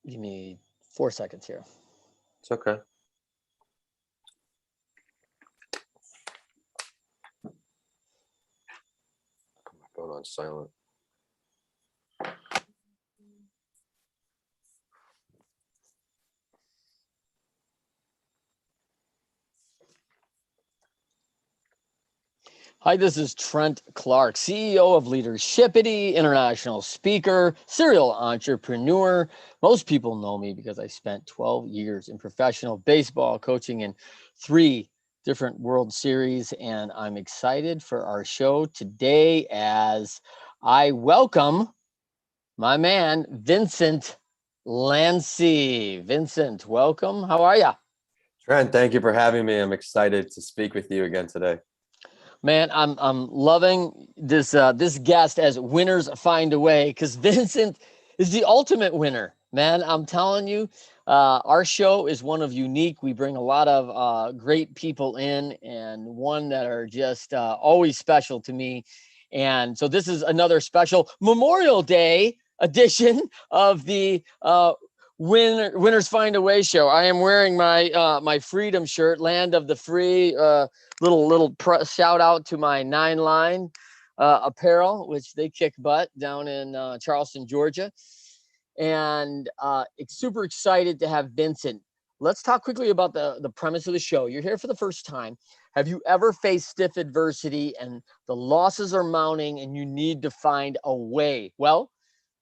Give me 4 seconds here. It's okay. Put my phone on silent. Hi, this is Trent Clark, CEO of Leadershipity, international speaker, serial entrepreneur. Most people know me because I spent 12 years in professional baseball coaching in 3 different World Series, and I'm excited for our show today as I welcome my man, Vincent Lanci. Vincent, welcome. How are you? Trent, thank you for having me. I'm excited to speak with you again today. Man, I'm loving this guest as winners find a way, because Vincent is the ultimate winner, man. I'm telling you, our show is one of unique. We bring a lot of great people in, and one that are just always special to me. And so this is another special Memorial Day edition of the Winners Find a Way show. I am wearing my my freedom shirt, Land of the Free. Little shout out to my 9 Line apparel, which they kick butt down in Charleston, Georgia. And super excited to have Vincent. Let's talk quickly about the premise of the show. You're here for the first time. Have you ever faced stiff adversity and the losses are mounting and you need to find a way? Well,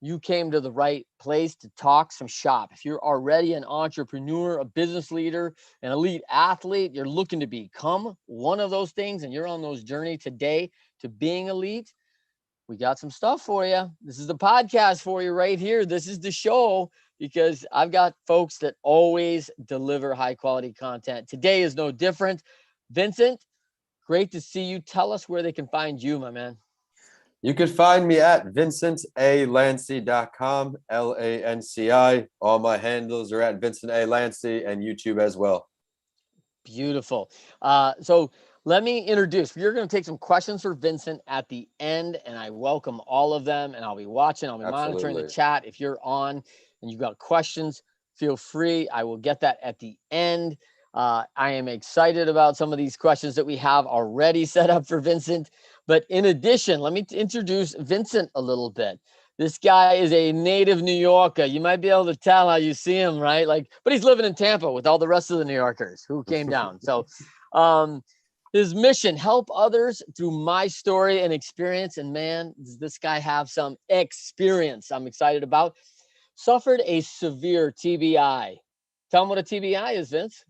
you came to the right place to talk some shop. If you're already an entrepreneur, a business leader, an elite athlete, you're looking to become one of those things, and you're on those journey today to being elite, we got some stuff for you. This is the podcast for you right here. This is the show, because I've got folks that always deliver high quality content. Today is no different. Vincent, great to see you. Tell us where they can find you, my man. You can find me at vincentalanci.com, Lanci. All my handles are at Vincent A. Lanci, and YouTube as well. Beautiful. So let me introduce. We're going to take some questions for Vincent at the end, and I welcome all of them, and I'll be watching. I'll be monitoring the chat. If you're on and you've got questions, feel free. I will get that at the end. I am excited about some of these questions that we have already set up for Vincent. But in addition, let me introduce Vincent a little bit. This guy is a native New Yorker. You might be able to tell how you see him, right? But he's living in Tampa with all the rest of the New Yorkers who came down. So his mission, help others through my story and experience. And man, does this guy have some experience I'm excited about. Suffered a severe TBI. Tell him what a TBI is, Vince.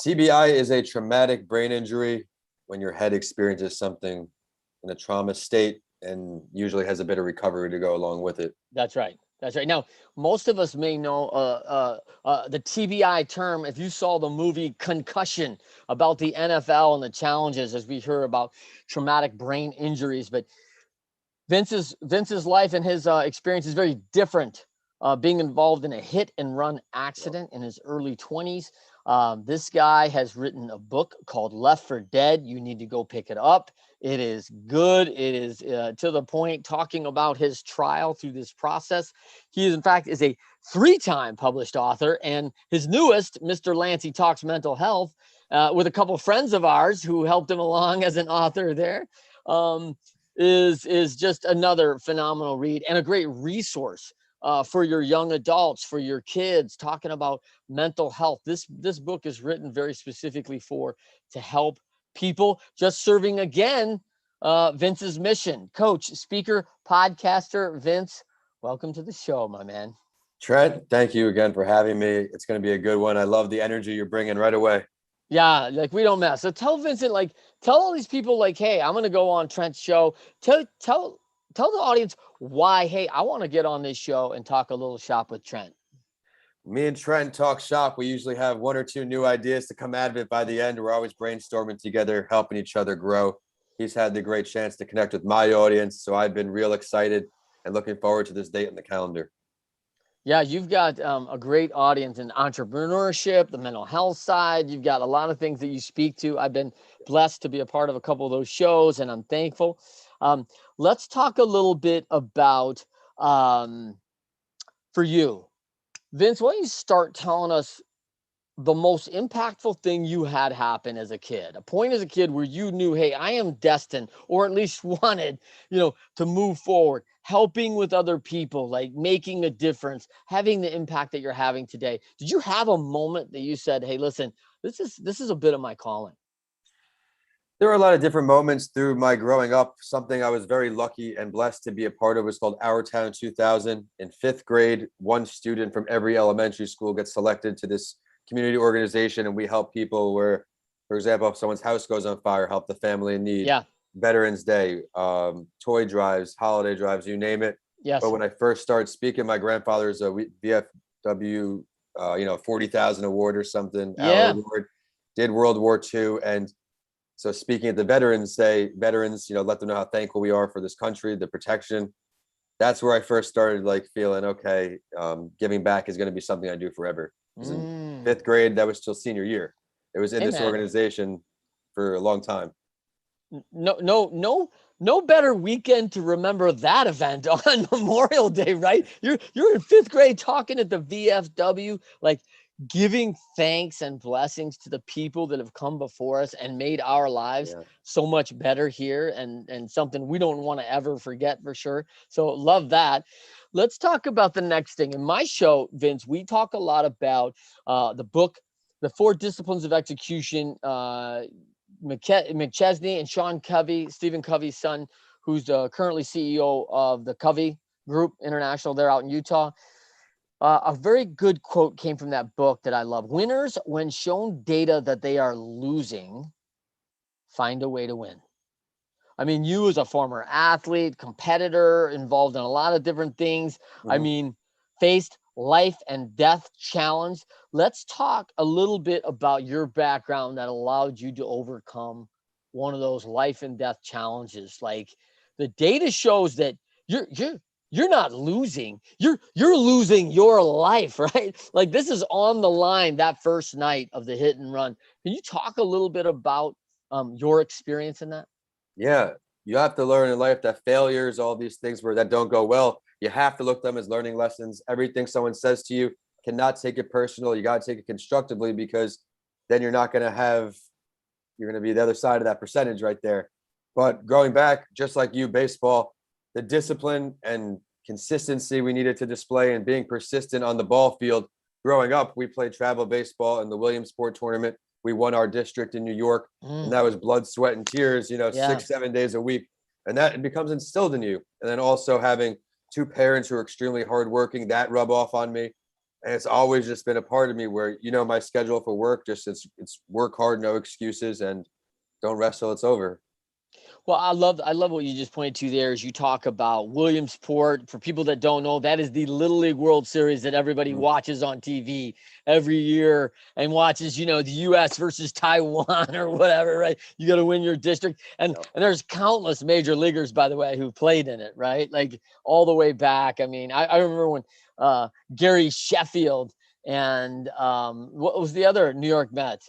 TBI is a traumatic brain injury when your head experiences something in a trauma state, and usually has a bit of recovery to go along with it. That's right. That's right. Now, most of us may know the TBI term if you saw the movie Concussion about the NFL and the challenges as we hear about traumatic brain injuries. But Vince's life and his experience is very different. Being involved in a hit and run accident in his early 20s. This guy has written a book called Left for Dead. You need to go pick it up. It is good. It is to the point, talking about his trial through this process. He is, in fact, is a 3-time published author, and his newest, Mr. Lanci Talks Mental Health, with a couple of friends of ours who helped him along as an author there, is just another phenomenal read and a great resource for your young adults, for your kids, talking about mental health. This book is written very specifically to help people, just serving again Vince's mission. Coach, speaker, podcaster, Vince, welcome to the show, my man. Trent, thank you again for having me. It's going to be a good one. I love the energy you're bringing right away. Yeah, we don't mess. So tell Vincent, tell all these people, hey, I'm going to go on Trent's show. Tell the audience why, hey, I want to get on this show and talk a little shop with Trent. Me and Trent talk shop. We usually have 1 or 2 new ideas to come out of it by the end. We're always brainstorming together, helping each other grow. He's had the great chance to connect with my audience, so I've been real excited and looking forward to this date on the calendar. Yeah, you've got a great audience in entrepreneurship, the mental health side. You've got a lot of things that you speak to. I've been blessed to be a part of a couple of those shows, and I'm thankful. Let's talk a little bit about, for you, Vince, why don't you start telling us the most impactful thing you had happen as a kid, a point as a kid where you knew, hey, I am destined, or at least wanted, to move forward, helping with other people, like making a difference, having the impact that you're having today. Did you have a moment that you said, hey, listen, this is a bit of my calling? There were a lot of different moments through my growing up. Something I was very lucky and blessed to be a part of was called Our Town 2000. In fifth grade, one student from every elementary school gets selected to this community organization, and we help people where, for example, if someone's house goes on fire, help the family in need. Yeah. Veterans Day, toy drives, holiday drives, you name it. But Yes. when I first started speaking, my grandfather's a VFW, 40,000 award or something, our Yeah. award, did World War II. And so speaking at the Veterans Day, veterans, let them know how thankful we are for this country, the protection. That's where I first started like feeling, okay, giving back is going to be something I do forever. Because in fifth grade, that was still senior year. It was in Hey, this man. organization for a long time. No better weekend to remember that event on Memorial Day, right? You're in fifth grade talking at the VFW, like giving thanks and blessings to the people that have come before us and made our lives Yeah. so much better here, and something we don't want to ever forget for sure. So love that. Let's talk about the next thing. In my show, Vince, we talk a lot about the book, The Four Disciplines of Execution. McChesney and Sean Covey, Stephen Covey's son, who's currently CEO of the Covey Group International. They're out in Utah. A very good quote came from that book that I love. Winners, when shown data that they are losing, find a way to win. I mean, you as a former athlete, competitor, involved in a lot of different things. I mean, faced life and death challenge. Let's talk a little bit about your background that allowed you to overcome one of those life and death challenges. Like the data shows that you're not losing. You're losing your life, right? Like this is on the line that first night of the hit and run. Can you talk a little bit about your experience in that? Yeah, you have to learn in life that failures, all these things that don't go well, you have to look at them as learning lessons. Everything someone says to you, cannot take it personal. You got to take it constructively, because then you're going to be the other side of that percentage right there. But growing back, just like you, baseball, the discipline and consistency we needed to display and being persistent on the ball field. Growing up, we played travel baseball in the Williamsport tournament. We won our district in New York, and that was blood, sweat, and tears, Yeah. 6-7 days a week. And that it becomes instilled in you. And then also having two parents who are extremely hardworking, that rub off on me. And it's always just been a part of me where, my schedule for work, just it's work hard, no excuses, and don't rest till it's over. Well, I love what you just pointed to there as you talk about Williamsport. For people that don't know, that is the Little League World Series that everybody watches on TV every year and watches, the US versus Taiwan or whatever, right? You got to win your district. And there's countless major leaguers, by the way, who played in it, right? Like all the way back. I mean, I remember when Gary Sheffield and what was the other New York Met?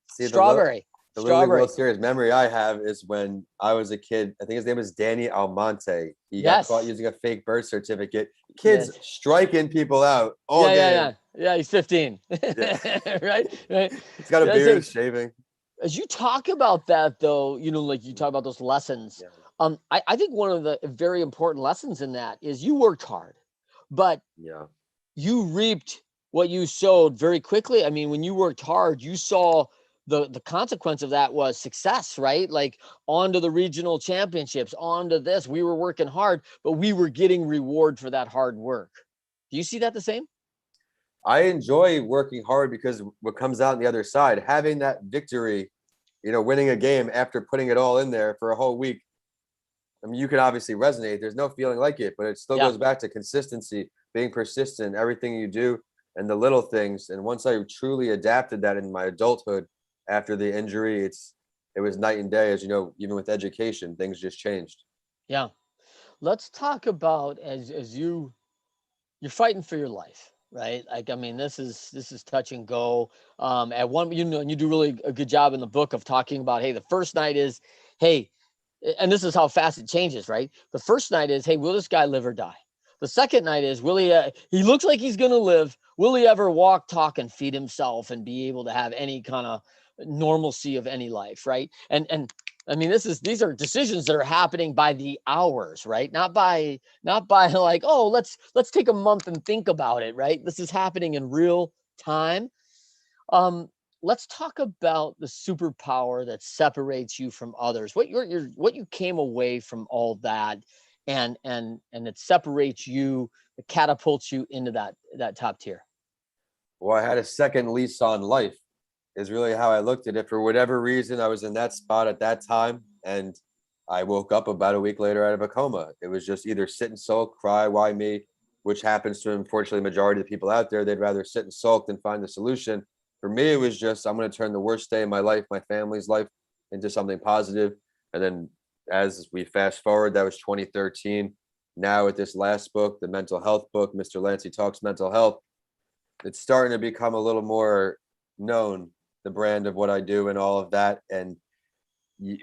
See, Strawberry. the Little League Strawberry. World Series memory I have is when I was a kid. I think his name was Danny Almonte. He got Yes. caught using a fake birth certificate. Kids striking people out all game. Yeah. He's 15. Right. He's got a beard, shaving. As you talk about that, though, like you talk about those lessons. I think one of the very important lessons in that is you worked hard, but you reaped what you sowed very quickly. I mean, when you worked hard, you saw the consequence of that was success, right? Like on to the regional championships, on to this. We were working hard, but we were getting reward for that hard work. Do you see that the same? I enjoy working hard because what comes out on the other side, having that victory, winning a game after putting it all in there for a whole week. I mean, you can obviously resonate. There's no feeling like it, but it still goes back to consistency, being persistent, everything you do, and the little things. And once I truly adapted that in my adulthood after the injury, it was night and day. As you know, even with education, things just changed. Yeah. Let's talk about as you're fighting for your life, right? Like, I mean, this is touch and go. At one, you do really a good job in the book of talking about, hey, the first night is, hey, and this is how fast it changes, right? The first night is, hey, will this guy live or die? The second night is, will he, he looks like he's going to live. Will he ever walk, talk, and feed himself and be able to have any kind of normalcy of any life? Right. And I mean, these are decisions that are happening by the hours, right? Not by like, oh, let's take a month and think about it. Right. This is happening in real time. Um, let's talk about the superpower that separates you from others. What what you came away from all that, and it separates you, it catapults you into that top tier. Well, I had a second lease on life, is really how I looked at it. For whatever reason, I was in that spot at that time, and I woke up about a week later out of a coma. It was just either sit and sulk, cry, why me, which happens to, unfortunately, the majority of the people out there. They'd rather sit and sulk than find the solution. For me, it was just, I'm going to turn the worst day of my life, my family's life, into something positive. And then as we fast forward, that was 2013. Now with this last book, the mental health book, Mr. Lanci Talks Mental Health, it's starting to become a little more known, the brand of what I do and all of that. And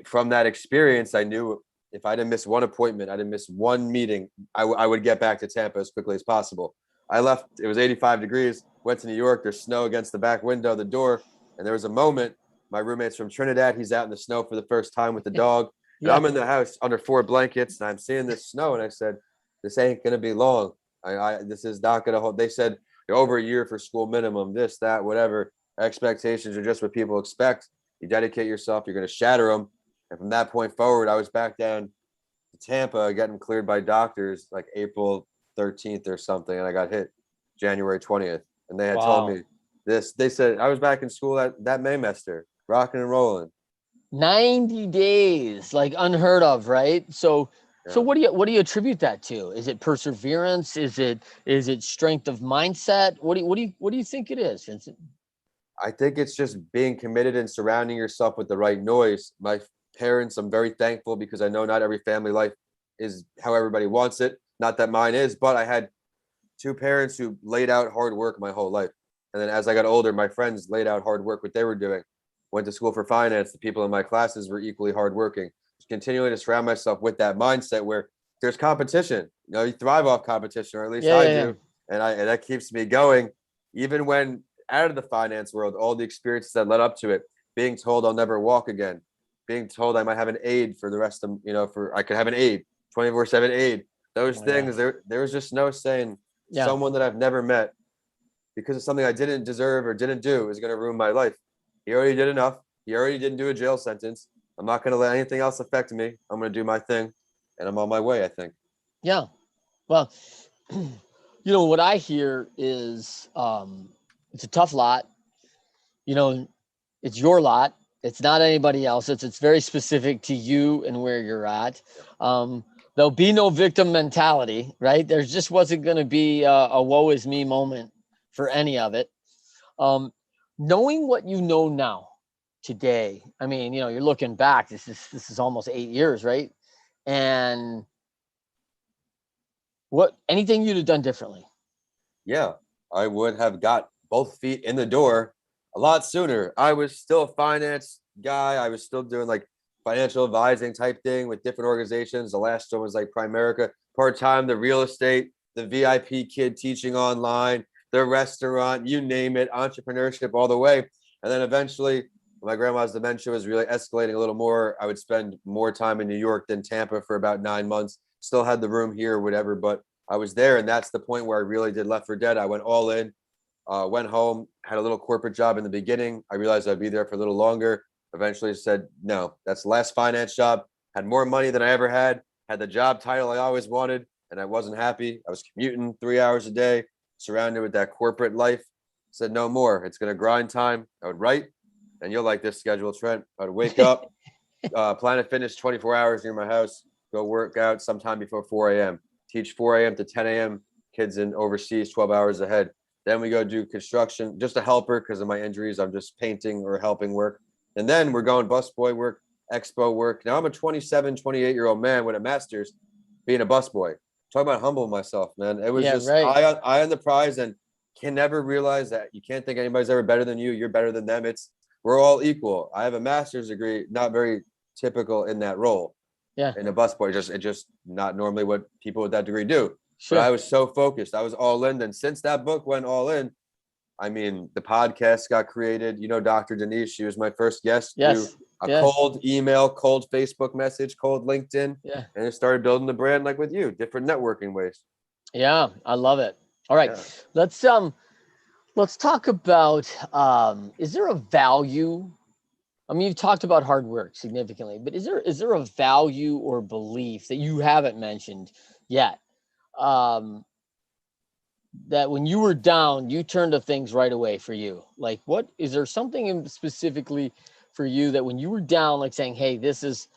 from that experience, I knew if I didn't miss one appointment, I didn't miss one meeting, I would get back to Tampa as quickly as possible. I left, it was 85 degrees, went to New York, there's snow against the back window, the door. And there was a moment, my roommate's from Trinidad, he's out in the snow for the first time with the dog. And Yeah. I'm in the house under 4 blankets and I'm seeing this snow. And I said, this ain't going to be long. This is not going to hold. They said over a year for school minimum, this, that, whatever. Expectations are just what people expect. You dedicate yourself, you're going to shatter them. And from that point forward, I was back down to Tampa, getting cleared by doctors like April 13th or something. And I got hit January 20th. And they had told me this. They said I was back in school that Maymester, rocking and rolling. 90 days, like unheard of, right? So what do you attribute that to? Is it perseverance? Is it strength of mindset? What do you think it is, Vincent? I think it's just being committed and surrounding yourself with the right noise. My parents, I'm very thankful because I know not every family life is how everybody wants it. Not that mine is, but I had 2 parents who laid out hard work my whole life. And then as I got older, my friends laid out hard work, what they were doing. Went to school for finance. The people in my classes were equally hardworking. Just continuing to surround myself with that mindset where there's competition. You know, you thrive off competition, or at least I do. And that keeps me going. Even when out of the finance world, all the experiences that led up to it, being told I'll never walk again, being told I might have an aid for the rest of, I could have an aid, 24/7 aid. Those things, there was just no saying someone that I've never met because of something I didn't deserve or didn't do is going to ruin my life. He already did enough. He already didn't do a jail sentence. I'm not going to let anything else affect me. I'm going to do my thing, and I'm on my way, I think. Yeah. Well, what I hear is it's a tough lot. It's your lot. It's not anybody else. It's very specific to you and where you're at. There'll be no victim mentality, right? There just wasn't going to be a woe is me moment for any of it. Knowing what you know now, today, I mean, you're looking back. This is almost 8 years, right? And anything you'd have done differently? Yeah, I would have got both feet in the door a lot sooner. I was still a finance guy. I was still doing like financial advising type thing with different organizations. The last one was like Primerica, part-time, the real estate, the VIP kid teaching online, the restaurant, you name it, entrepreneurship all the way. And then eventually my grandma's dementia was really escalating a little more. I would spend more time in New York than Tampa for about 9 months. Still had the room here or whatever, but I was there. And that's the point where I really did Left for Dead. I went all in, went home, had a little corporate job in the beginning. I realized I'd be there for a little longer. Eventually said, no, that's the last finance job. Had more money than I ever had the job title I always wanted, and I wasn't happy. I was commuting 3 hours a day, surrounded with that corporate life. Said, no more. It's going to grind time. I would write, and you'll like this schedule, Trent. I would wake up, Planet Fitness 24 hours near my house, go work out sometime before 4 a.m., teach 4 a.m. to 10 a.m. kids in overseas 12 hours ahead. Then we go do construction, just a helper because of my injuries. I'm just painting or helping work. And then we're going busboy work, expo work. Now I'm a 27, 28-year-old man with a master's being a busboy. Talk about humbling myself, man. It was eye on the prize, and can never realize that you can't think anybody's ever better than you. You're better than them. We're all equal. I have a master's degree, not very typical in that role. Yeah. In a busboy, it's just not normally what people with that degree do. but Sure. I was so focused. I was all in. And since that book went all in, I mean, the podcast got created. Dr. Denise, she was my first guest through Yes. a Yes. cold email, cold Facebook message, cold LinkedIn, Yeah. and it started building the brand like with you, different networking ways. Yeah. I love it. All right. Yeah. Let's talk about, is there a value? I mean, you've talked about hard work significantly, but is there a value or belief that you haven't mentioned yet? Um, that when you were down, you turned to things right away for you. Like, what is there something specifically for you that when you were down, like saying, "Hey, this is,"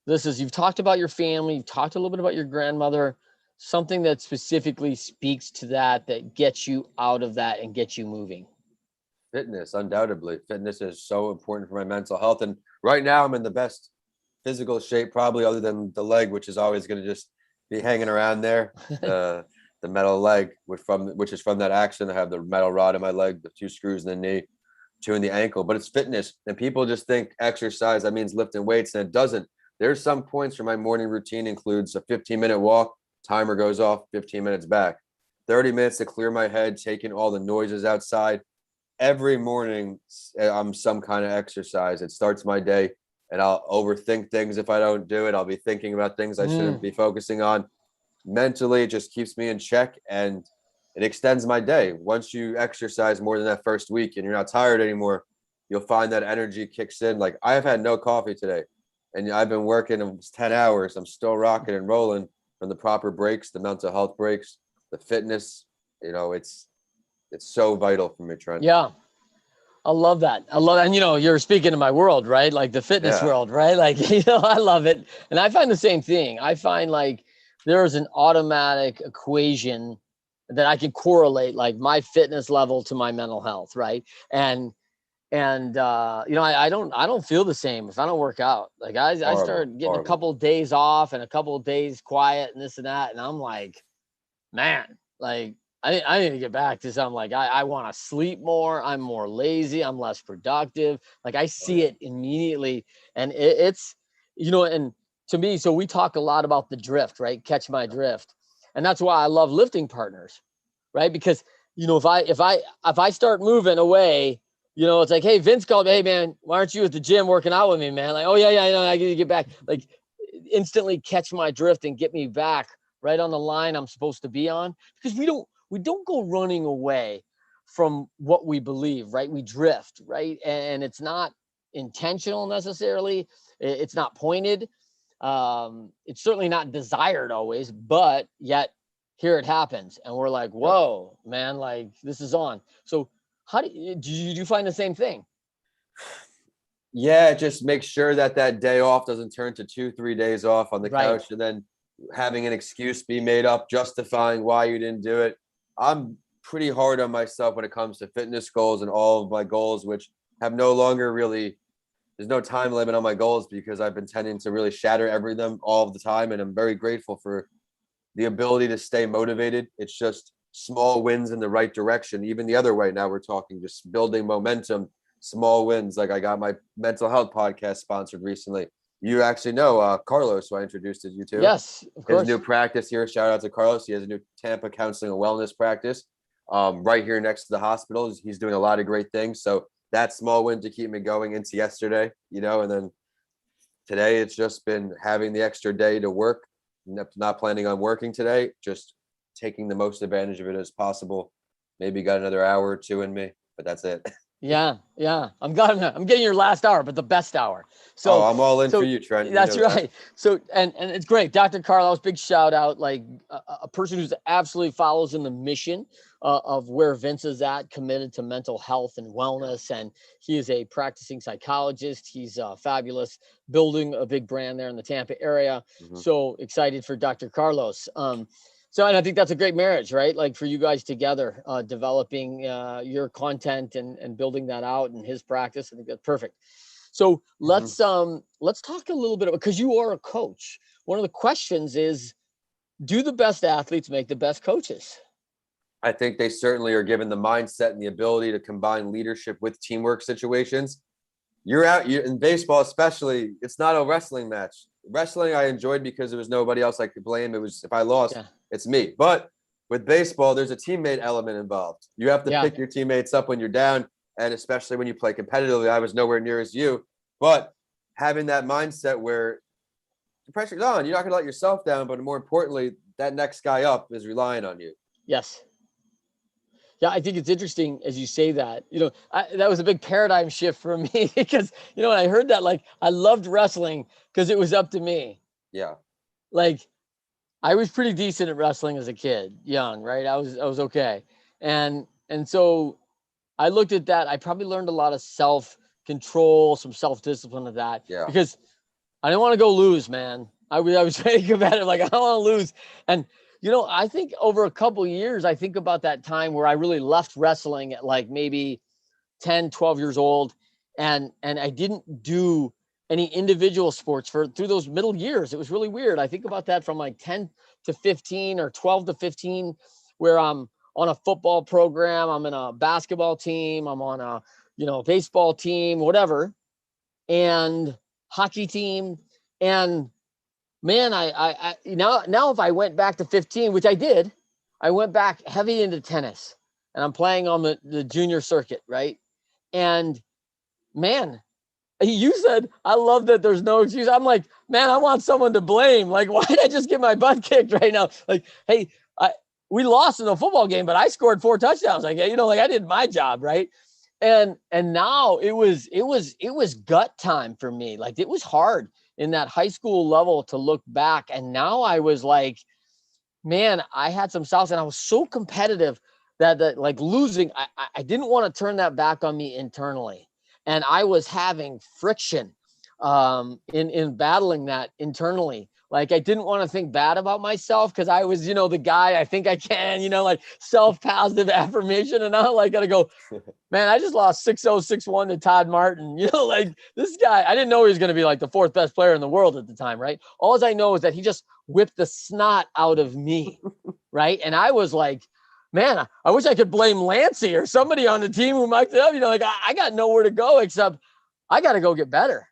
you've talked about your family, you've talked a little bit about your grandmother, something that specifically speaks to that gets you out of that and gets you moving. Fitness, undoubtedly. Fitness is so important for my mental health. And right now, I'm in the best physical shape, probably other than the leg, which is always going to just be hanging around there. The metal leg, which is from that accident. I have the metal rod in my leg, the 2 screws in the knee, 2 in the ankle. But it's fitness, and people just think exercise that means lifting weights, and it doesn't. There's some points where my morning routine includes a 15-minute walk. Timer goes off, 15 minutes back, 30 minutes to clear my head, taking all the noises outside. Every morning I'm some kind of exercise. It starts my day, and I'll overthink things if I don't do it. I'll be thinking about things I shouldn't be focusing on. Mentally, it just keeps me in check, and it extends my day. Once you exercise more than that first week and you're not tired anymore, you'll find that energy kicks in. Like, I have had no coffee today, and I've been working almost 10 hours. I'm still rocking and rolling from the proper breaks, the mental health breaks, the fitness. It's so vital for me, Trent. Yeah. I love that. And you're speaking to my world, right? Like the fitness Yeah. world, right? Like, I love it. And I find the same thing. I find like there's an automatic equation that I can correlate like my fitness level to my mental health, right? I don't feel the same if I don't work out. Like I Horrible. start getting a Horrible. couple of days off and a couple of days quiet and this and that. And I'm like, man, like I need to get back to something like I want to sleep more. I'm more lazy. I'm less productive. Like I Oh, see yeah. it immediately. And and to me, so we talk a lot about the drift, right? Catch my drift. And that's why I love lifting partners, right? Because, if I start moving away, it's like, hey, Vince called me, hey man, why aren't you at the gym working out with me, man? Like, oh yeah, I know, I got to get back. Like instantly catch my drift and get me back right on the line I'm supposed to be on, because we don't go running away from what we believe, right? We drift, right? And it's not intentional necessarily. It's not pointed. It's certainly not desired always, but yet here it happens. And we're like, Yep. whoa, man, like this is on. So how do you find the same thing? Yeah, just make sure that day off doesn't turn to 2, 3 days off on the Right. couch, and then having an excuse be made up, justifying why you didn't do it. I'm pretty hard on myself when it comes to fitness goals and all of my goals, which have no longer really, there's no time limit on my goals because I've been tending to really shatter every them all of the time. And I'm very grateful for the ability to stay motivated. It's just small wins in the right direction. Even the other way, now we're talking just building momentum, small wins. Like, I got my mental health podcast sponsored recently. You actually know Carlos, who I introduced you to. Yes, of His new course. practice here. Shout out to Carlos. He has a new Tampa counseling and wellness practice right here next to the hospital. He's doing a lot of great things. So that small win to keep me going into yesterday, and then today it's just been having the extra day to work. Not planning on working today, just taking the most advantage of it as possible. Maybe got another hour or 2 in me, but that's it. Yeah, yeah. I'm getting your last hour, but the best hour. Oh, So, I'm all in for so you, Trent. You that's know that. right. So, and it's great, Dr. Carlos. Big shout out, like a person who's absolutely follows in the mission of where Vince is at, committed to mental health and wellness, and he is a practicing psychologist. He's fabulous, building a big brand there in the Tampa area. Mhm. So excited for Dr. Carlos. And I think that's a great marriage, right? Like for you guys together, developing your content and building that out in his practice. I think that's perfect. So Mhm. let's talk a little bit, because you are a coach. One of the questions is, do the best athletes make the best coaches? I think they certainly are given the mindset and the ability to combine leadership with teamwork situations. You're out in baseball, especially. It's not a wrestling match. Wrestling I enjoyed because there was nobody else I could blame. It was, if I lost, Yeah. it's me. But with baseball, there's a teammate element involved. You have to pick your teammates up when you're down, and especially when you play competitively. I was nowhere near as you, but having that mindset where the pressure's on, you're not going to let yourself down, but more importantly, that next guy up is relying on you. Yes. Yeah, I think it's interesting as you say that. That was a big paradigm shift for me because, when I heard that, like, I loved wrestling because it was up to me. Yeah. Like, I was pretty decent at wrestling as a kid, young, right? I was okay. And so I looked at that. I probably learned a lot of self-control, some self-discipline of that. Yeah. Because I didn't want to go lose, man. I was very competitive. Like, I don't want to lose. And I think over a couple of years, I think about that time where I really left wrestling at like maybe 10, 12 years old. And I didn't do any individual sports through those middle years. It was really weird. I think about that from like 10 to 15 or 12 to 15, where I'm on a football program. I'm in a basketball team. I'm on a, baseball team, whatever, and hockey team. And man, I now if I went back to 15, which I did, I went back heavy into tennis, and I'm playing on the junior circuit, right? And man, you said, I love that there's no excuse. I'm like, man, I want someone to blame. Like, why did I just get my butt kicked right now? Like, hey, we lost in a football game, but I scored 4 touchdowns. Like, I did my job, right? And now it was gut time for me. Like, it was hard in that high school level to look back. And now I was like, man, I had some styles, and I was so competitive that like losing, I didn't want to turn that back on me internally. And I was having friction in battling that internally. Like, I didn't want to think bad about myself because I was, the guy, I think I can, like self-positive affirmation. And now, like, got to go, man, I just lost 6-0, 6-1 to Todd Martin. Like, this guy, I didn't know he was going to be like the 4th best player in the world at the time, right? All I know is that he just whipped the snot out of me, right? And I was like, man, I wish I could blame Lanci or somebody on the team who mic'd it up. Like, I got nowhere to go except I got to go get better.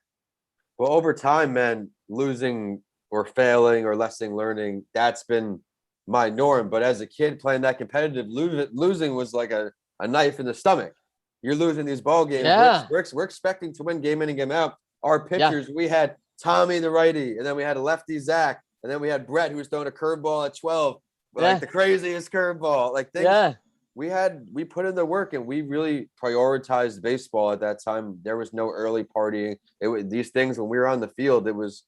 Well, over time, man, losing or failing or lesson learning, that's been my norm. But as a kid playing that competitive, losing was like a knife in the stomach. You're losing these ball games. Yeah. We're expecting to win game in and game out. Our pitchers, we had Tommy the righty, and then we had a lefty Zach, and then we had Brett who was throwing a curveball at 12, like the craziest curveball. Like things we put in the work, and we really prioritized baseball at that time. There was no early partying. It was these things when we were on the field. It was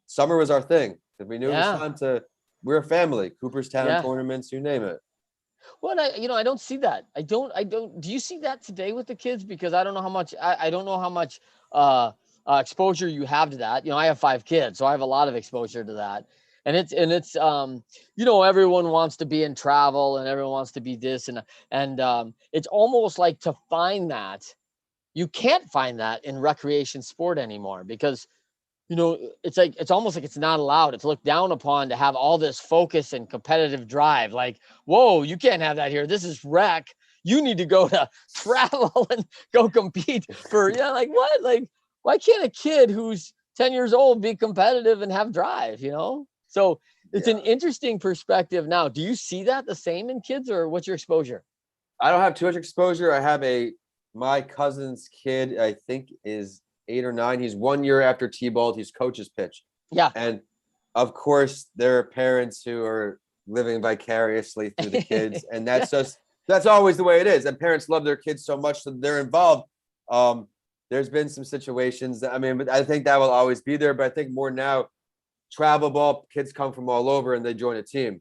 summer was our thing because we knew it was time to. We're a family. Cooperstown tournaments, you name it. Well, I don't see that. I don't. Do you see that today with the kids? Because I don't know how much. I don't know how much exposure you have to that. I have 5 kids, so I have a lot of exposure to that. And it's everyone wants to be in travel and everyone wants to be this and it's almost like to find that you can't find that in recreation sport anymore because it's almost like it's not allowed. It's looked down upon to have all this focus and competitive drive. Like, whoa, you can't have that here. This is rec. You need to go to travel and go compete for like what? Like, why can't a kid who's 10 years old be competitive and have drive? So it's an interesting perspective now. Do you see that the same in kids, or what's your exposure? I don't have too much exposure. I have my cousin's kid, I think is 8 or 9. He's 1 year after T-balled. He's coach's pitch. Yeah. And of course there are parents who are living vicariously through the kids. And that's always the way it is. And parents love their kids so much that they're involved. There's been some situations but I think that will always be there. But I think more now, travel ball, kids come from all over and they join a team.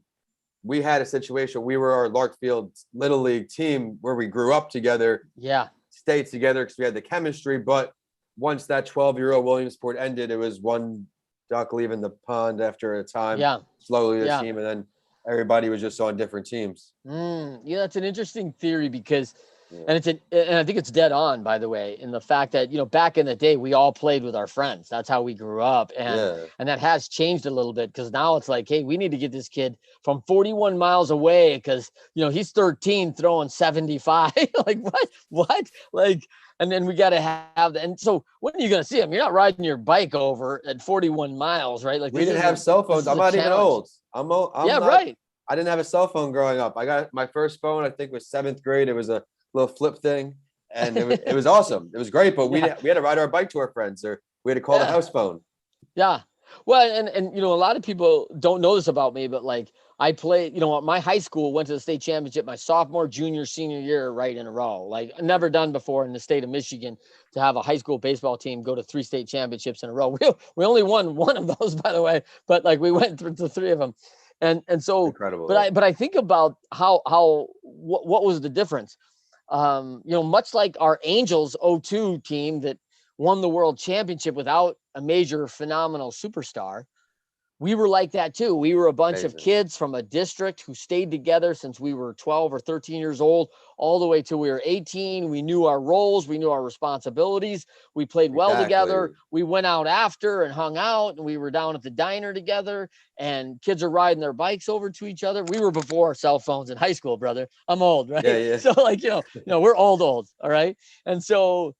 We had a situation. We were our Larkfield Little League team where we grew up together. Yeah. Stayed together because we had the chemistry. But once that 12-year-old Williamsport ended, it was one duck leaving the pond after a time. Yeah. Slowly the team. And then everybody was just on different teams. Yeah, that's an interesting theory because and I think it's dead on, by the way, in the fact that, back in the day, we all played with our friends. That's how we grew up. And that has changed a little bit because now it's like, hey, we need to get this kid from 41 miles away because, he's 13 throwing 75. Like, what? Like, and then we got to have that. And so when are you going to see him? You're not riding your bike over at 41 miles, right? Like, we didn't have cell phones. I'm not even old. I'm right. I didn't have a cell phone growing up. I got my first phone, I think was 7th grade. It was a little flip thing. And it was awesome. It was great, but we had to ride our bike to our friends, or we had to call the house phone. Yeah. Well, and a lot of people don't know this about me, but like I played, my high school went to the state championship my sophomore, junior, senior year right in a row. Like never done before in the state of Michigan to have a high school baseball team go to 3 state championships in a row. We only won one of those, by the way, but like we went through the 3 of them. And so incredible. But I think about what was the difference? Much like our Angels 02 team that won the world championship without a major phenomenal superstar. We were like that too. We were a bunch of kids from a district who stayed together since we were 12 or 13 years old, all the way till we were 18. We knew our roles. We knew our responsibilities. We played well together. We went out after and hung out, and we were down at the diner together, and kids are riding their bikes over to each other. We were before cell phones in high school, brother. I'm old, right? Yeah. So like, we're old. All right. And so,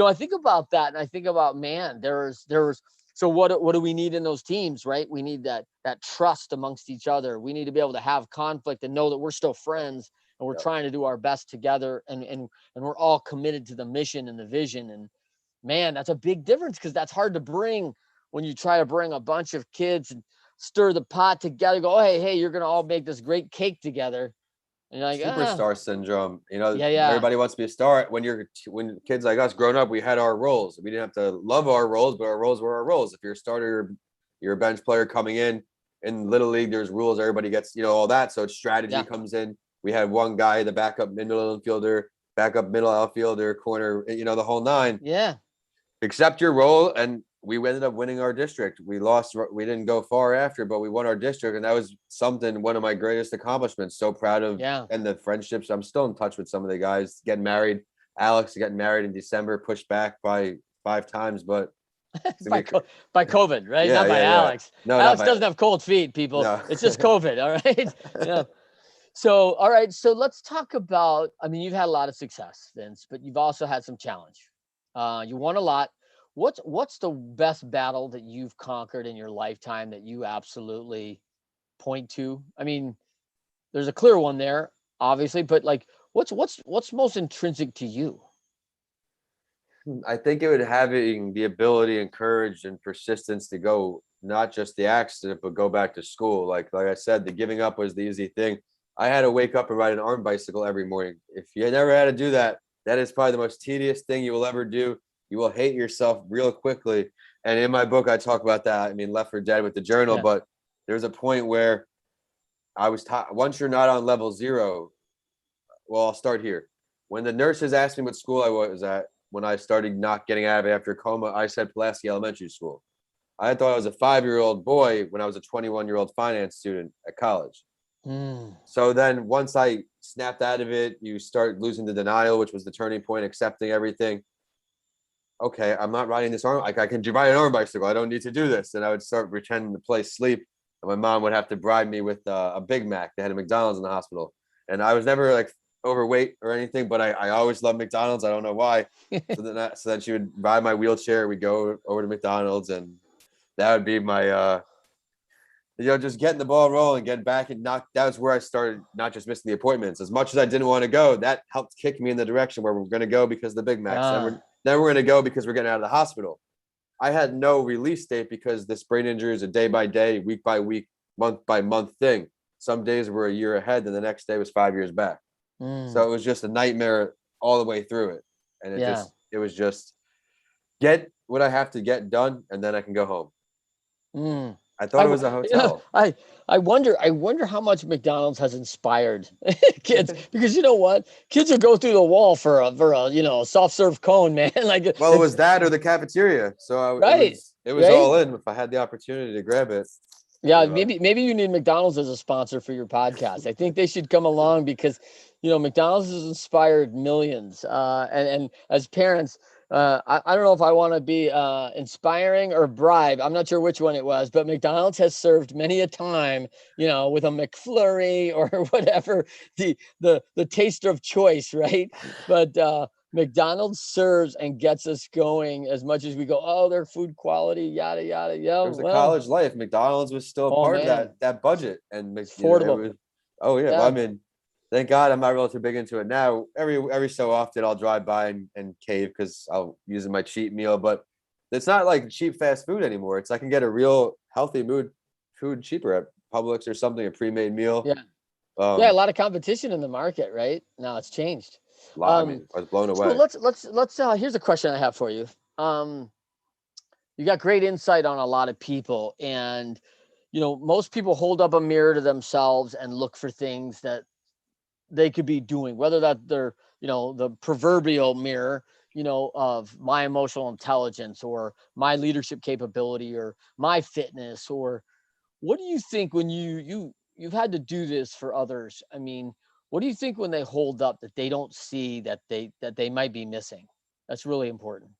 I think about that, and I think about, man, so what do we need in those teams, right? We need that trust amongst each other. We need to be able to have conflict and know that we're still friends and we're trying to do our best together, and we're all committed to the mission and the vision. And man, that's a big difference, because that's hard to bring when you try to bring a bunch of kids and stir the pot together, go, hey, you're going to all make this great cake together. And you're like, superstar syndrome. Yeah. Everybody wants to be a star. When kids like us growing up, we had our roles. We didn't have to love our roles, but our roles were our roles. If you're a starter, you're a bench player coming in Little League, there's rules. Everybody gets, all that. So strategy comes in. We had one guy, the backup middle infielder, backup middle outfielder, corner, the whole 9. Yeah. Accept your role. And we ended up winning our district. We didn't go far after, but we won our district. And that was one of my greatest accomplishments. So proud of, and the friendships. I'm still in touch with some of the guys getting married. Alex getting married in December, pushed back by 5 times, but by COVID, right? Yeah, not by Alex. No, Alex doesn't have cold feet, people. No. It's just COVID. All right. Yeah. So, all right. So let's talk about, you've had a lot of success, Vince, but you've also had some challenge. You won a lot. What's the best battle that you've conquered in your lifetime that you absolutely point to? There's a clear one there, obviously, but like, what's most intrinsic to you? I think it would having the ability and courage and persistence to go, not just the accident, but go back to school. Like I said, the giving up was the easy thing. I had to wake up and ride an arm bicycle every morning. If you never had to do that, that is probably the most tedious thing you will ever do. You will hate yourself real quickly. And in my book, I talk about that. Left for Dead with the journal, but there's a point where I was taught, once you're not on level 0, well, I'll start here. When the nurses asked me what school I was at, when I started not getting out of it after a coma, I said Pulaski Elementary School. I thought I was a 5-year-old boy when I was a 21-year-old finance student at college. So then once I snapped out of it, you start losing the denial, which was the turning point, accepting everything. Okay, I'm not riding this arm. I can ride an arm bicycle. I don't need to do this. And I would start pretending to play sleep. And my mom would have to bribe me with a Big Mac. They had a McDonald's in the hospital. And I was never like overweight or anything, but I always loved McDonald's. I don't know why. So then she would ride my wheelchair. We'd go over to McDonald's, and that would be my, just getting the ball rolling, getting back, and that was where I started not just missing the appointments. As much as I didn't want to go, that helped kick me in the direction where we're going to go because of the Big Macs. Then we're going to go because we're getting out of the hospital. I had no release date because this brain injury is a day by day, week by week, month by month thing. Some days were a year ahead, and the next day was 5 years back. So it was just a nightmare all the way through it. And it was just get what I have to get done, and then I can go home. I thought it was a hotel. I wonder how much McDonald's has inspired kids, because you know what? Kids will go through the wall for a soft serve cone, man. Like, it was that or the cafeteria. So it was all in if I had the opportunity to grab it. Yeah, maybe you need McDonald's as a sponsor for your podcast. I think they should come along because, McDonald's has inspired millions. And as parents, I don't know if I want to be inspiring or bribe. I'm not sure which one it was, but McDonald's has served many a time, with a McFlurry or whatever, the taster of choice, right? But McDonald's serves and gets us going as much as we go, oh, their food quality, yada, yada, yada. It was a college life. McDonald's was still a part of that budget. And affordable. Oh yeah. Well, Yeah. I mean, thank God I'm not really too big into it now. Every so often I'll drive by and cave because I'll use my cheat meal, but it's not like cheap fast food anymore. It's I can get a real healthy food cheaper at Publix or something, a pre-made meal. Yeah. Yeah. A Um, lot of competition in the market, right? Now it's changed. I mean, I was blown So away. let's here's a question I have for you. Um, you got great insight on a lot of people, and most people hold up a mirror to themselves and look for things that they could be doing, whether that they're, the proverbial mirror, of my emotional intelligence or my leadership capability or my fitness. Or what do you think when you've had to do this for others? I mean, what do you think when they hold up that they don't see that they might be missing? That's really important.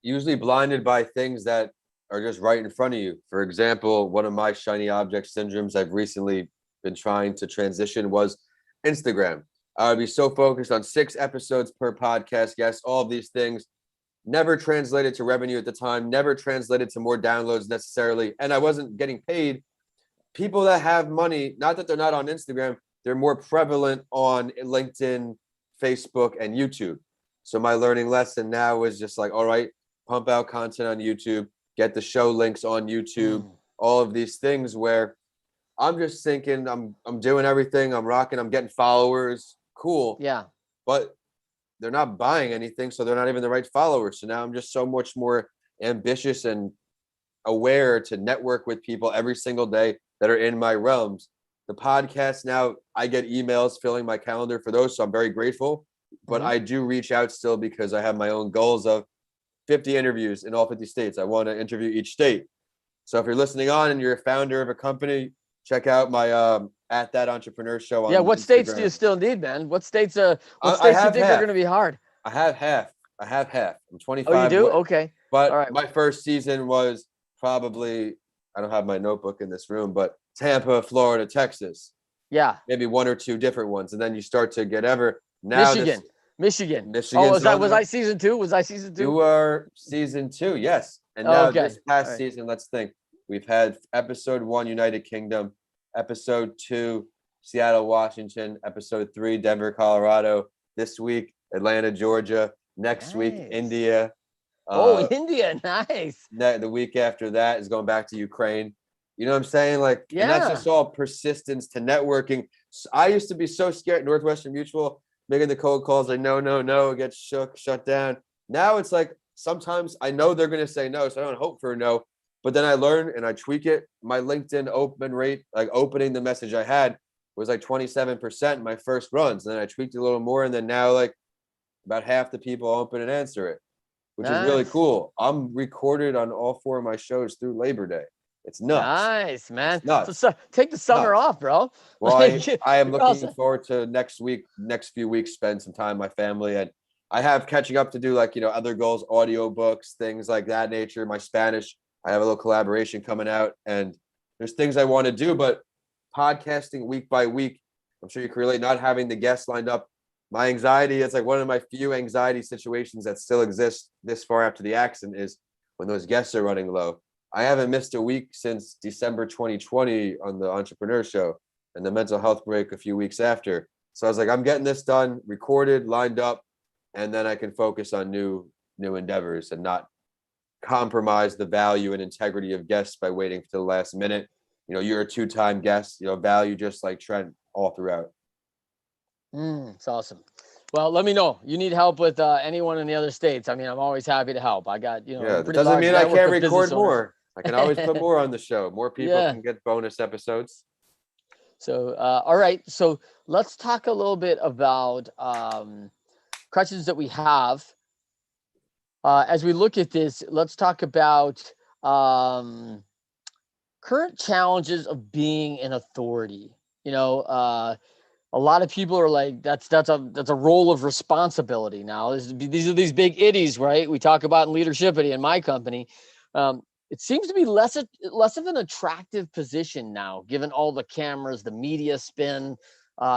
Usually blinded by things that are just right in front of you. For example, one of my shiny object syndromes I've recently been trying to transition was Instagram. I would be so focused on 6 episodes per podcast, yes, all of these things, never translated to revenue at the time, never translated to more downloads necessarily, and I wasn't getting paid. People that have money, not that they're not on Instagram, they're more prevalent on LinkedIn, Facebook, and YouTube. So my learning lesson now is just like, all right, pump out content on YouTube, get the show links on YouTube, Mm, all of these things where I'm just thinking I'm doing everything, I'm rocking, I'm getting followers, cool, yeah. but they're not buying anything, so they're not even the right followers. So now I'm just so much more ambitious and aware to network with people every single day that are in my realms. The podcast now, I get emails filling my calendar for those, so I'm very grateful. But Hmm. I do reach out still because I have my own goals of 50 interviews in all 50 states. I want to interview each state. So if you're listening on and you're a founder of a company, check out my at that entrepreneur show Yeah. on What states do you Instagram. still need, man? What I states do you have think are half. going to be hard? I have half. I have half. I'm Oh, you 25, do? Okay. All but right. my first season was probably, I don't have my notebook in this room, but Tampa, Florida, Texas, Yeah. maybe 1 or 2 different ones. And then you start to get ever now this Michigan. Michigan. Oh, Michigan's on was I there. season two? Was I season two? You are season 2, yes. And Oh, now okay. this All past right. season, let's think. We've had episode 1, United Kingdom, episode 2, Seattle, Washington, episode 3, Denver, Colorado. This week, Atlanta, Georgia. Next week, Nice. India. Oh, Uh, India. Nice. the week after that is going back to Ukraine. You know what I'm saying? Like, and that's Yeah. just all persistence to networking. I used to be so scared. Northwestern Mutual, making the cold calls, like no, no, no, get shut down. Now it's like sometimes I know they're going to say no, so I don't hope for a no. But then I learn and I tweak it. My LinkedIn open rate, like opening the message I had, was like 27% in my first runs. And then I tweaked it a little more, and then now like about half the people open and answer it, which is really Nice. cool. I'm recorded on all 4 of my shows through Labor Day. It's nuts. Nice, man. It's nuts. So take the summer Nuts. off, bro. Well, Like, I am you're all looking set. forward to next week, next few weeks, spend some time with my family. And I have catching up to do, like, other goals, audio books, things like that nature. My Spanish, I have a little collaboration coming out, and there's things I want to do, but podcasting week by week, I'm sure you can relate, not having the guests lined up. My anxiety, it's like one of my few anxiety situations that still exists this far after the accident, is when those guests are running low. I haven't missed a week since December 2020 on the Entrepreneur Show, and the mental health break a few weeks after. So I was like, I'm getting this done, recorded, lined up, and then I can focus on new endeavors and not compromise the value and integrity of guests by waiting to the last minute. You're a 2-time guest, value just like Trent all throughout. It's awesome. Well, let me know. You need help with anyone in the other states. I mean, I'm always happy to help. I got, Yeah, a that pretty doesn't large mean I network can't of business record owners. more. I can always put more on the show. More people Yeah. can get bonus episodes. So, all right. So let's talk a little bit about questions that we have. As we look at this, let's talk about um, current challenges of being an authority. A lot of people are like, that's a role of responsibility now. These are these big iddies, right? We talk about in Leadershipity in my company. Um, it seems to be less of an attractive position now, given all the cameras, the media spin,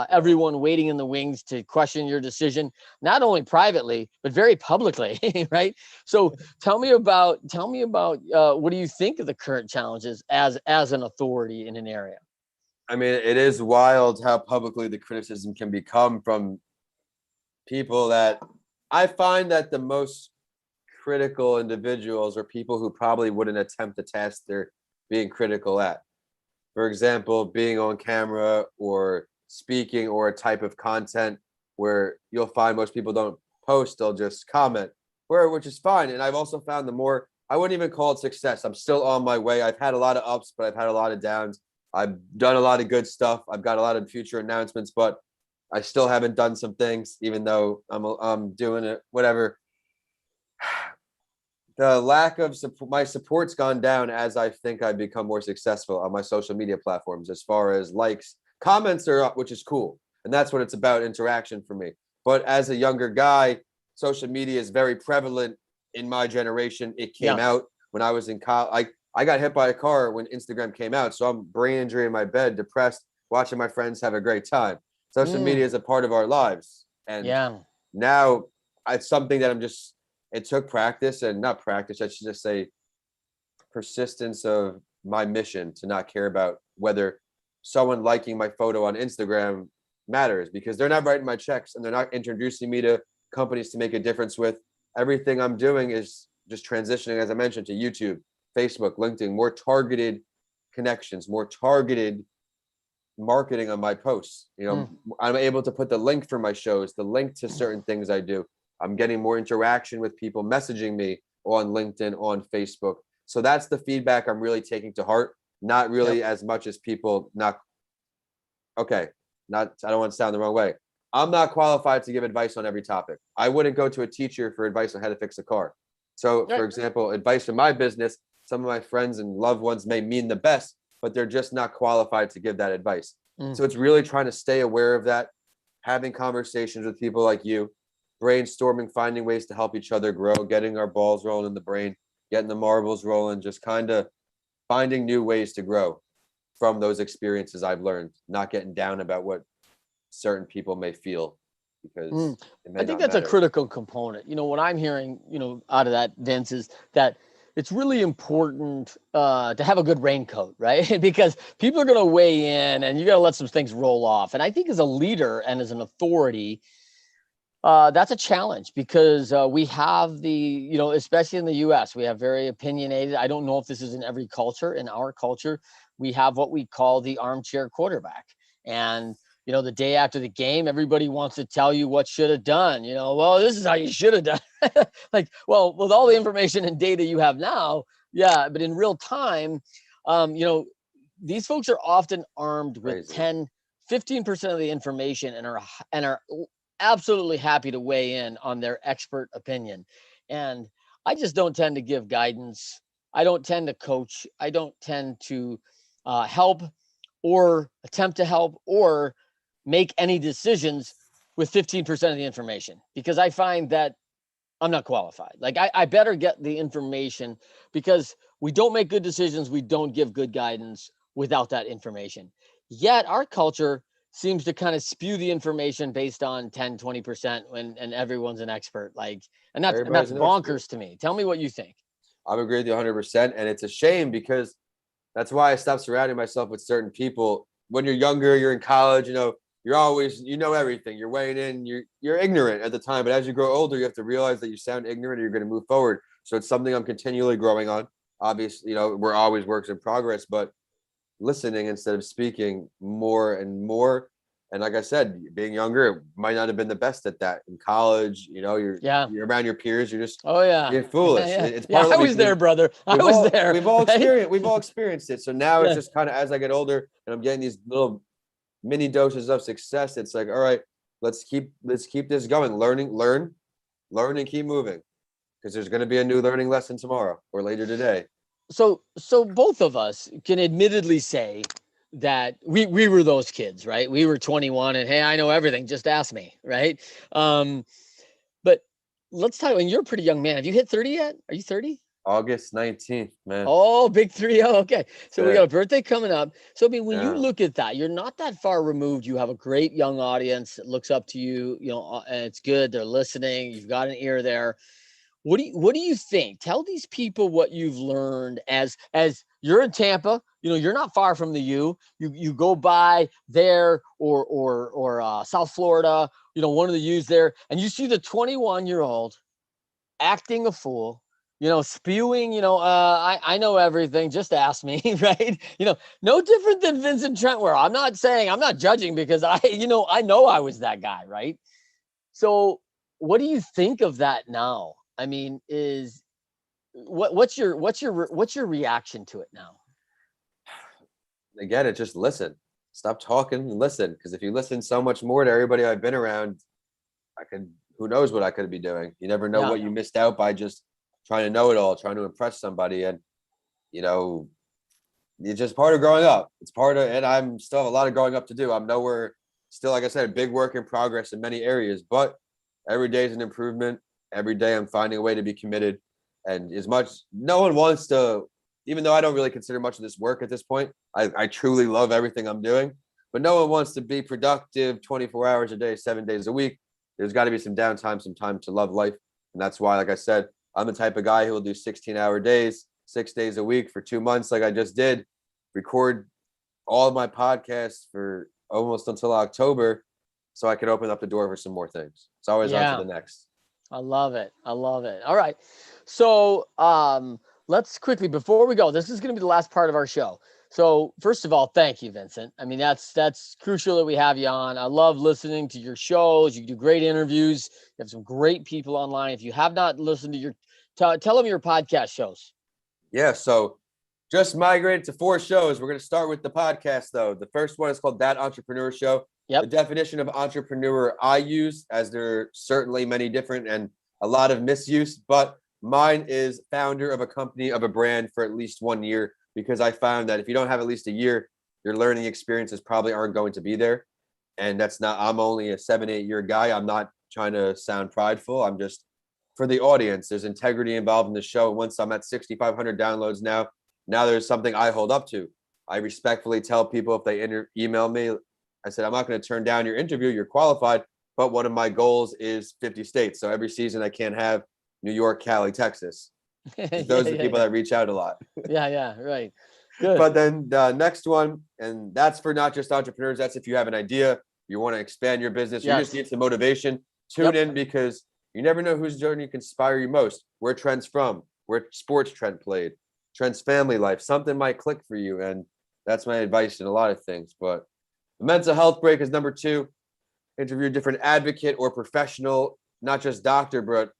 everyone waiting in the wings to question your decision, not only privately but very publicly, right? So tell me about what do you think of the current challenges as an authority in an area? I mean, it is wild how publicly the criticism can become from people that I find that the most critical individuals are people who probably wouldn't attempt a task they're being critical at. For example, being on camera or speaking or a type of content where you'll find most people don't post, they'll just comment, which is fine. And I've also found the more, I wouldn't even call it success. I'm still on my way. I've had a lot of ups, but I've had a lot of downs. I've done a lot of good stuff. I've got a lot of future announcements, but I still haven't done some things, even though I'm doing it, whatever. The lack of support, my support's gone down as I think I've become more successful on my social media platforms, as far as likes, comments are up, which is cool. And that's what it's about, interaction for me. But as a younger guy, social media is very prevalent in my generation. It came out when I was in college. I got hit by a car when Instagram came out. So I'm brain injury in my bed, depressed, watching my friends have a great time. Social media is a part of our lives. And now it's something that it took practice, and not practice, I should just say persistence of my mission to not care about whether someone liking my photo on Instagram matters, because they're not writing my checks and they're not introducing me to companies to make a difference with. Everything I'm doing is just transitioning, as I mentioned, to YouTube, Facebook, LinkedIn, more targeted connections, more targeted marketing on my posts. I'm able to put the link for my shows, the link to certain things I do. I'm getting more interaction with people messaging me on LinkedIn, on Facebook. So that's the feedback I'm really taking to heart. Not really as much as people I don't want to sound the wrong way. I'm not qualified to give advice on every topic. I wouldn't go to a teacher for advice on how to fix a car. So for example, advice for my business, some of my friends and loved ones may mean the best, but they're just not qualified to give that advice. So it's really trying to stay aware of that, having conversations with people like you, brainstorming, finding ways to help each other grow, getting our balls rolling in the brain, getting the marbles rolling, just kind of finding new ways to grow from those experiences I've learned, not getting down about what certain people may feel, because I think that's a critical component. What I'm hearing, out of that, Vince, is that it's really important to have a good raincoat, right? Because people are going to weigh in and you got to let some things roll off. And I think as a leader and as an authority, that's a challenge, because we have especially in the US, we have very opinionated. I don't know if this is in every culture. In our culture, we have what we call the armchair quarterback. And, the day after the game, everybody wants to tell you what should have done. Well, this is how you should have done. Like, well, with all the information and data you have now, but in real time, these folks are often armed with 10, 15% of the information and are absolutely happy to weigh in on their expert opinion. And I just don't tend to give guidance. I don't tend to coach. I don't tend to help or attempt to help or make any decisions with 15% of the information, because I find that I'm not qualified. Like I better get the information, because we don't make good decisions. We don't give good guidance without that information. Yet our culture seems to kind of spew the information based on 10, 20% and everyone's an expert. And that's bonkers to me. Tell me what you think. I agree with you 100%. And it's a shame, because that's why I stopped surrounding myself with certain people. When you're younger, you're in college, you're always, everything. You're weighing in, you're ignorant at the time. But as you grow older, you have to realize that you sound ignorant and you're going to move forward. So it's something I'm continually growing on. Obviously, we're always works in progress, but listening instead of speaking more and more. And like I said, being younger, might not have been the best at that. In college, you're around your peers, you're just being foolish. It's part of I was there, brother. I was there. We've all experienced it. So now it's just kind of, as I get older and I'm getting these little mini doses of success, it's like, all right, let's keep this going. Learn and keep moving, because there's going to be a new learning lesson tomorrow or later today. So both of us can admittedly say that we were those kids, right? We were 21 and, hey, I know everything, just ask me, right? But let's talk, and you're a pretty young man. Have you hit 30 yet? Are you 30? August 19th, man. Oh, big 3. Oh, okay. So we got a birthday coming up. So I mean, when you look at that, you're not that far removed. You have a great young audience that looks up to you, and it's good. They're listening. You've got an ear there. What do you think? Tell these people what you've learned as you're in Tampa, you're not far from the you go by there or South Florida, one of the U's there, and you see the 21-year-old acting a fool, spewing, I know everything, just ask me, right? No different than Vincent Trent, where I'm not judging, because I know I was that guy, right? So what do you think of that now? I mean, what's your reaction to it now? Again, it's just listen. Stop talking and listen. Because if you listen so much more to everybody I've been around, who knows what I could be doing. You never know what you missed out by just trying to know it all, trying to impress somebody. And, it's just part of growing up. And I'm still have a lot of growing up to do. I'm nowhere still, like I said, a big work in progress in many areas, but every day is an improvement. Every day I'm finding a way to be committed. And no one wants to, even though I don't really consider much of this work at this point, I truly love everything I'm doing, but no one wants to be productive 24 hours a day, 7 days a week. There's got to be some downtime, some time to love life. And that's why, like I said, I'm the type of guy who will do 16-hour days, 6 days a week for 2 months, like I just did, record all of my podcasts for almost until October, so I could open up the door for some more things. It's always on to the next. I love it. All right. So let's quickly, before we go, this is going to be the last part of our show. So first of all, thank you, Vincent. I mean, that's crucial that we have you on. I love listening to your shows. You do great interviews. You have some great people online. If you have not listened to tell them your podcast shows. Yeah. So just migrated to 4 shows. We're going to start with the podcast, though. The first one is called That Entrepreneur Show. Yep. The definition of entrepreneur I use, as there are certainly many different and a lot of misuse, but mine is founder of a company, of a brand for at least 1 year, because I found that if you don't have at least a year, your learning experiences probably aren't going to be there. And I'm only a 7-8 year guy. I'm not trying to sound prideful. I'm just, for the audience, there's integrity involved in the show. Once I'm at 6,500 downloads now there's something I hold up to. I respectfully tell people, if they email me, I said, I'm not going to turn down your interview. You're qualified. But one of my goals is 50 states. So every season I can't have New York, Cali, Texas. Those are the people that reach out a lot. Right. Good. But then the next one, and that's for not just entrepreneurs. That's if you have an idea, you want to expand your business, you just need some motivation. Tune in, because you never know whose journey can inspire you most. Where Trent's from, where sports Trent played, Trent's family life, something might click for you. And that's my advice in a lot of things. But the mental health break is number 2. Interview a different advocate or professional, not just doctor, but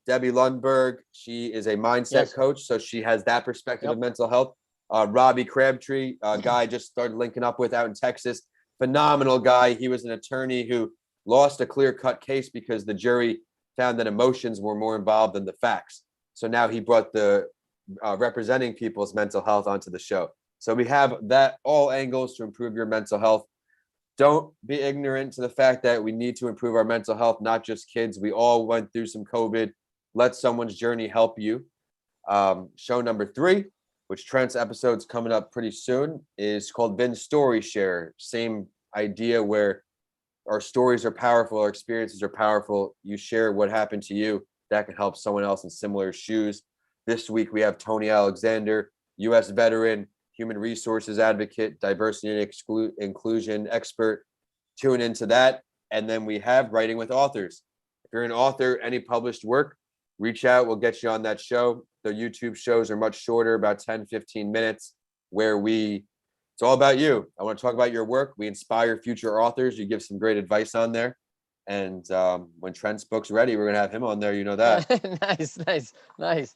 Debbie Lundberg. She is a mindset coach, so she has that perspective of mental health. Robbie Crabtree, a guy I just started linking up with out in Texas. Phenomenal guy. He was an attorney who lost a clear-cut case because the jury found that emotions were more involved than the facts. So now he brought the representing people's mental health onto the show. So we have that, all angles to improve your mental health. Don't be ignorant to the fact that we need to improve our mental health, not just kids. We all went through some COVID. Let someone's journey help you. Show number 3, which Trent's episode's coming up pretty soon, is called Vin's Story Share. Same idea, where our stories are powerful, our experiences are powerful. You share what happened to you that can help someone else in similar shoes. This week we have Tony Alexander, U.S. veteran, human resources advocate, diversity and inclusion expert. Tune into that. And then we have Writing with Authors. If you're an author, any published work, reach out. We'll get you on that show. The YouTube shows are much shorter, about 10, 15 minutes, where it's all about you. I want to talk about your work. We inspire future authors. You give some great advice on there. And when Trent's book's ready, we're going to have him on there. You know that. Nice.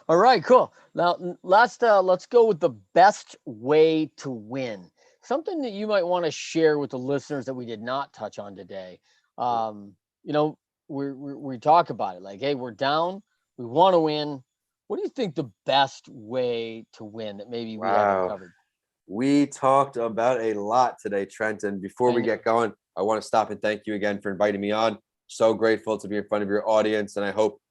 All right, cool. Now, let's go with the best way to win. Something that you might want to share with the listeners that we did not touch on today. We talk about it like, hey, we're down. We want to win. What do you think the best way to win that maybe we haven't covered? We talked about a lot today, Trent. And before we get going, I want to stop and thank you again for inviting me on. So grateful to be in front of your audience. And I hope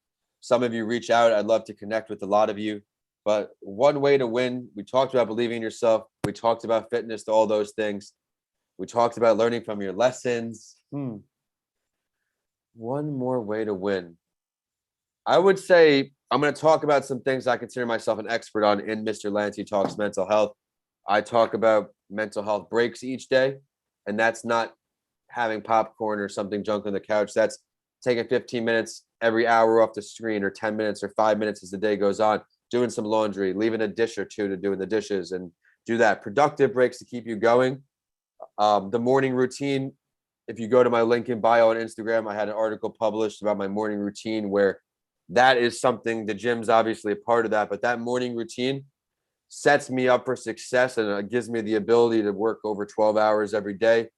some of you reach out. I'd love to connect with a lot of you. But one way to win, we talked about believing in yourself. We talked about fitness, all those things. We talked about learning from your lessons. One more way to win. I would say I'm going to talk about some things I consider myself an expert on in Mr. Lanci Talks Mental Health. I talk about mental health breaks each day, and that's not having popcorn or something junk on the couch. That's taking 15 minutes every hour off the screen, or 10 minutes or 5 minutes as the day goes on, doing some laundry, leaving a dish or two to doing the dishes, and do that. Productive breaks to keep you going. The morning routine, if you go to my link in bio on Instagram, I had an article published about my morning routine where that is something, the gym's obviously a part of that, but that morning routine sets me up for success, and it gives me the ability to work over 12 hours every day.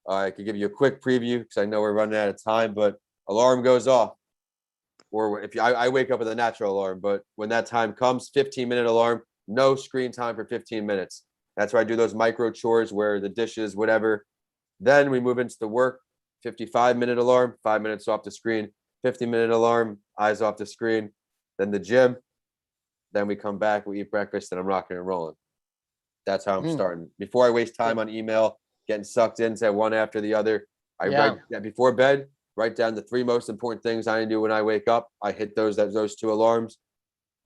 I could give you a quick preview because I know we're running out of time, but alarm goes off. Or if I wake up with a natural alarm, but when that time comes, 15-minute alarm, no screen time for 15 minutes. That's where I do those micro chores where the dishes, whatever. Then we move into the work, 55-minute alarm, 5 minutes off the screen, 50-minute alarm, eyes off the screen, then the gym. Then we come back, we eat breakfast, and I'm rocking and rolling. That's how I'm starting. Before I waste time on email, getting sucked into one after the other, I write before bed, write down the 3 most important things I do when I wake up. I hit those 2 alarms,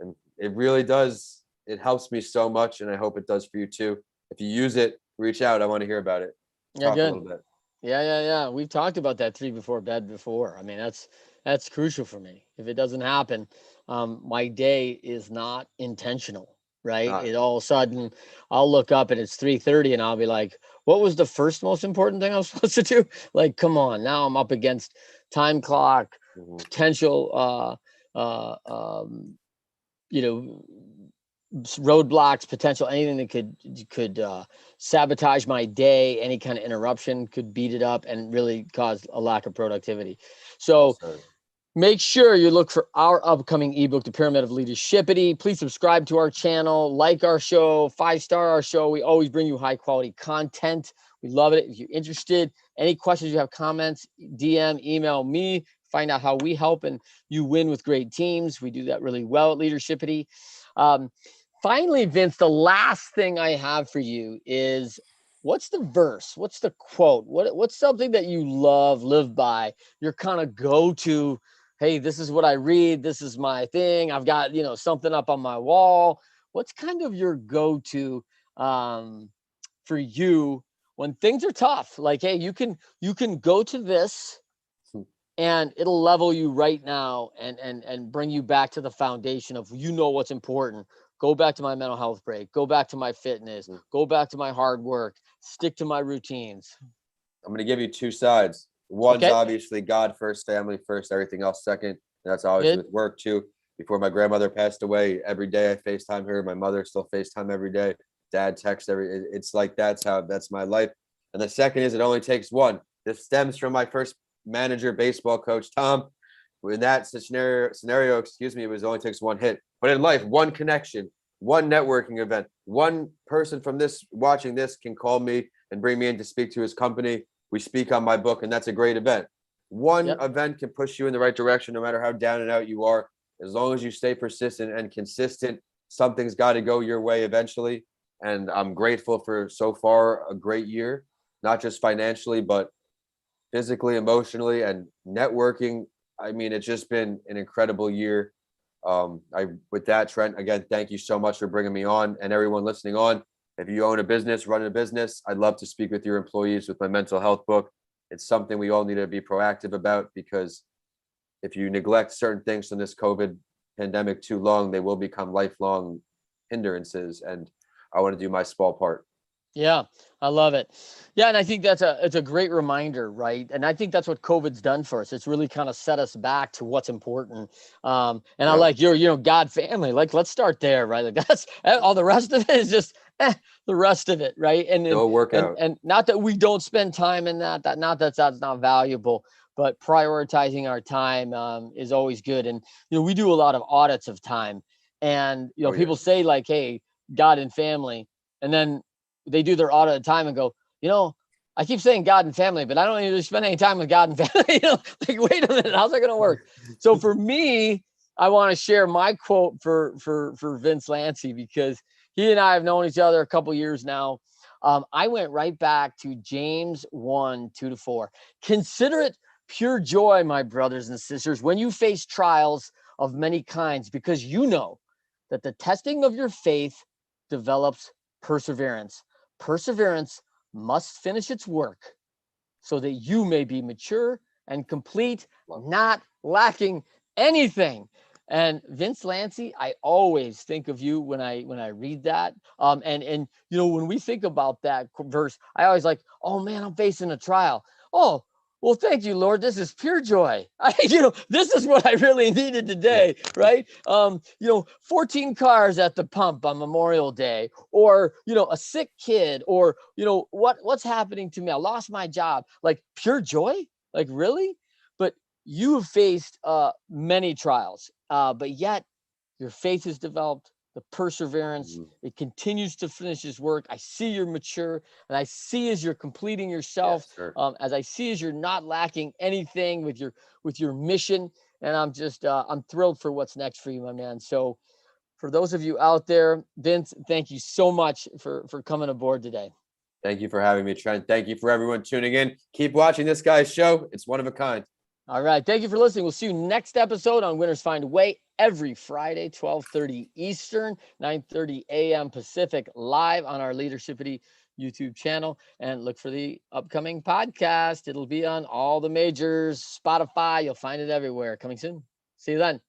and it really does. It helps me so much, and I hope it does for you too. If you use it, reach out. I want to hear about it. Talk a little bit. Yeah. We've talked about that 3 before bed before. I mean, that's crucial for me. If it doesn't happen, my day is not intentional, right? It all of a sudden, I'll look up and it's 3:30 and I'll be like, what was the first most important thing I was supposed to do? Like, come on, now I'm up against time clock, potential, roadblocks, potential, anything that could sabotage my day. Any kind of interruption could beat it up and really cause a lack of productivity. So make sure you look for our upcoming ebook, The Pyramid of Leadershipity. Please subscribe to our channel, like our show, 5-star our show. We always bring you high quality content. We love it. If you're interested, any questions, you have comments, DM, email me, find out how we help and you win with great teams. We do that really well at Leadershipity. Finally, Vince, the last thing I have for you is, what's the verse? What's the quote? What's something that you live by, your kind of go-to? Hey, this is what I read. This is my thing. I've got, something up on my wall. What's kind of your go-to for you when things are tough? Like, hey, you can go to this and it'll level you right now and bring you back to the foundation of, what's important. Go back to my mental health break. Go back to my fitness. Go back to my hard work. Stick to my routines. I'm going to give you 2 sides. One's obviously God first, family first, everything else second. And that's always with work too. Before my grandmother passed away, every day I FaceTime her. My mother still FaceTime every day. Dad texts it's like that's my life. And the second is, it only takes one. This stems from my first manager, baseball coach, Tom. In that scenario, it only takes one hit. But in life, one connection, one networking event, one person from this watching this can call me and bring me in to speak to his company. We speak on my book, and that's a great event. One event can push you in the right direction, no matter how down and out you are. As long as you stay persistent and consistent, something's got to go your way eventually. And I'm grateful for so far a great year, not just financially, but physically, emotionally, and networking. I mean, it's just been an incredible year. With that, Trent, again, thank you so much for bringing me on, and everyone listening on. If you own a business, running a business, I'd love to speak with your employees with my mental health book. It's something we all need to be proactive about, because if you neglect certain things from this COVID pandemic too long, they will become lifelong hindrances. And I want to do my small part. Yeah, I love it. Yeah, and I think it's a great reminder, right? And I think that's what COVID's done for us. It's really kind of set us back to what's important. I like your, God family. Like, let's start there, right? Like, that's all. The rest of it is just the rest of it, right? And it'll work out. And not that we don't spend time in that not that's not valuable, but prioritizing our time is always good. And we do a lot of audits of time, and people say like, hey, God and family, and then they do their audit of time and go, I keep saying God and family, but I don't usually spend any time with God and family. Like, wait a minute, how's that going to work? So for me, I want to share my quote for Vince Lanci, because he and I have known each other a couple years now. I went right back to James 1:2-4. Consider it pure joy, my brothers and sisters, when you face trials of many kinds, because you know that the testing of your faith develops perseverance. Perseverance must finish its work so that you may be mature and complete, not lacking anything. And Vince Lanci, I always think of you when I read that. And you know, when we think about that verse, I always like, oh man, I'm facing a trial. Oh, well, thank you, Lord. This is pure joy. This is what I really needed today, right? 14 cars at the pump on Memorial Day, or a sick kid, or what's happening to me? I lost my job. Like pure joy? Like really? But you have faced many trials, but yet your faith has developed, the perseverance. It continues to finish his work. I see you're mature, and I see as you're completing yourself, as I see as you're not lacking anything with your mission. And I'm thrilled for what's next for you, my man. So for those of you out there, Vince, thank you so much for coming aboard today. Thank you for having me, Trent. Thank you for everyone tuning in. Keep watching this guy's show. It's one of a kind. All right. Thank you for listening. We'll see you next episode on Winners Find a Way every Friday, 12:30 Eastern, 9:30 a.m. Pacific, live on our Leadershipity YouTube channel. And look for the upcoming podcast. It'll be on all the majors, Spotify. You'll find it everywhere. Coming soon. See you then.